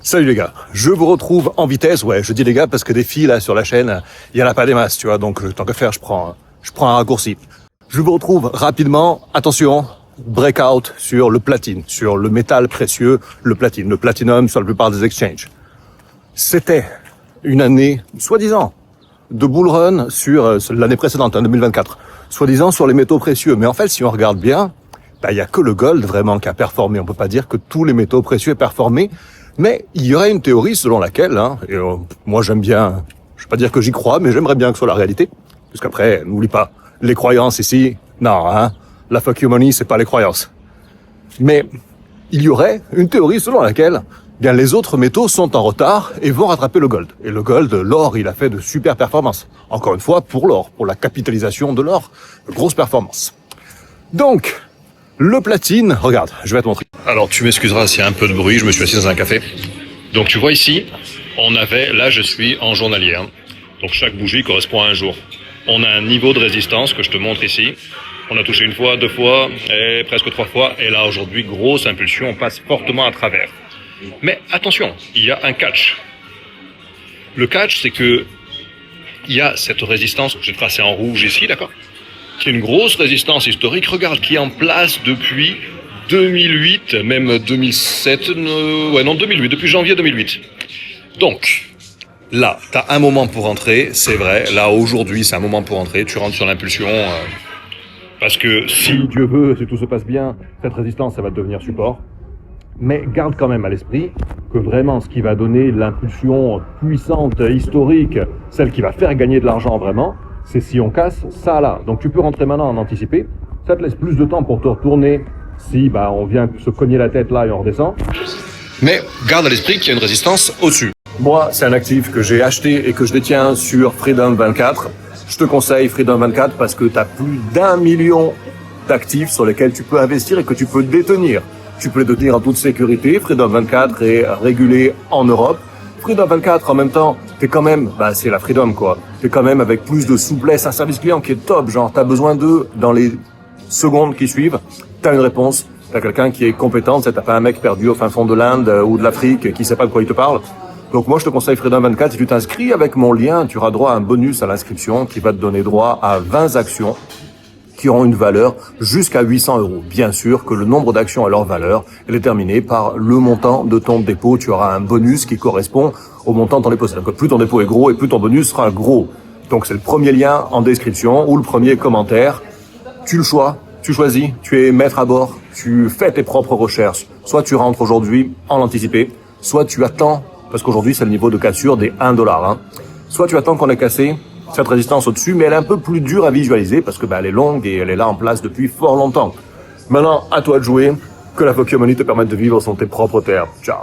Salut les gars, je vous retrouve en vitesse, ouais, je dis les gars parce que des filles là sur la chaîne, il y en a pas des masses, tu vois, donc tant qu'à faire, je prends un raccourci. Je vous retrouve rapidement, attention, breakout sur le platine, sur le métal précieux, le platinum sur la plupart des exchanges. C'était une année, soi-disant, de bull run sur l'année précédente, 2024, soi-disant sur les métaux précieux, mais en fait, si on regarde bien, il y a que le gold vraiment qui a performé, on peut pas dire que tous les métaux précieux aient performé. Mais il y aurait une théorie selon laquelle, moi j'aime bien, je vais pas dire que j'y crois, mais j'aimerais bien que ce soit la réalité. Puisqu'après, n'oublie pas, les croyances ici, non, la fuck you money, c'est pas les croyances. Mais il y aurait une théorie selon laquelle, bien les autres métaux sont en retard et vont rattraper le gold. Et le gold, l'or, il a fait de super performances. Encore une fois, pour l'or, pour la capitalisation de l'or, grosse performance. Donc, le platine, regarde, je vais te montrer. Alors tu m'excuseras s'il y a un peu de bruit, je me suis assis dans un café. Donc tu vois ici, là je suis en journalier. Donc chaque bougie correspond à un jour. On a un niveau de résistance que je te montre ici. On a touché une fois, deux fois, et presque trois fois. Et là aujourd'hui, grosse impulsion, on passe fortement à travers. Mais attention, il y a un catch. Le catch, c'est que il y a cette résistance que j'ai tracée en rouge ici, d'accord ? Qui est une grosse résistance historique, regarde, qui est en place depuis 2008, même 2007, 2008, depuis janvier 2008. Donc, là, t'as un moment pour rentrer, c'est vrai, là, aujourd'hui, c'est un moment pour rentrer, tu rentres sur l'impulsion, parce que si Dieu veut, si tout se passe bien, cette résistance, ça va devenir support. Mais garde quand même à l'esprit que vraiment, ce qui va donner l'impulsion puissante, historique, celle qui va faire gagner de l'argent vraiment, c'est si on casse ça là. Donc tu peux rentrer maintenant en anticipé. Ça te laisse plus de temps pour te retourner si on vient se cogner la tête là et on redescend. Mais garde à l'esprit qu'il y a une résistance au-dessus. Moi, c'est un actif que j'ai acheté et que je détiens sur Freedom 24. Je te conseille Freedom 24 parce que tu as plus d'1 million d'actifs sur lesquels tu peux investir et que tu peux détenir. Tu peux les détenir en toute sécurité. Freedom 24 est régulé en Europe. Freedom 24, en même temps, t'es quand même, c'est la Freedom, quoi. T'es quand même avec plus de souplesse, un service client qui est top, genre, t'as besoin d'eux dans les secondes qui suivent, t'as une réponse, t'as quelqu'un qui est compétent, t'as pas un mec perdu au fin fond de l'Inde ou de l'Afrique qui sait pas de quoi il te parle. Donc moi, je te conseille Freedom 24, si tu t'inscris avec mon lien, tu auras droit à un bonus à l'inscription qui va te donner droit à 20 actions qui auront une valeur jusqu'à 800 €. Bien sûr que le nombre d'actions à leur valeur est déterminé par le montant de ton dépôt. Tu auras un bonus qui correspond au montant de ton dépôt. C'est-à-dire que plus ton dépôt est gros et plus ton bonus sera gros. Donc c'est le premier lien en description ou le premier commentaire. Tu choisis, tu es maître à bord, tu fais tes propres recherches. Soit tu rentres aujourd'hui en anticipé, soit tu attends, parce qu'aujourd'hui c'est le niveau de cassure des 1 $. Soit tu attends qu'on ait cassé cette résistance au-dessus, mais elle est un peu plus dure à visualiser parce que elle est longue et elle est là en place depuis fort longtemps. Maintenant, à toi de jouer, que la fuck you money te permette de vivre sur tes propres terres. Ciao.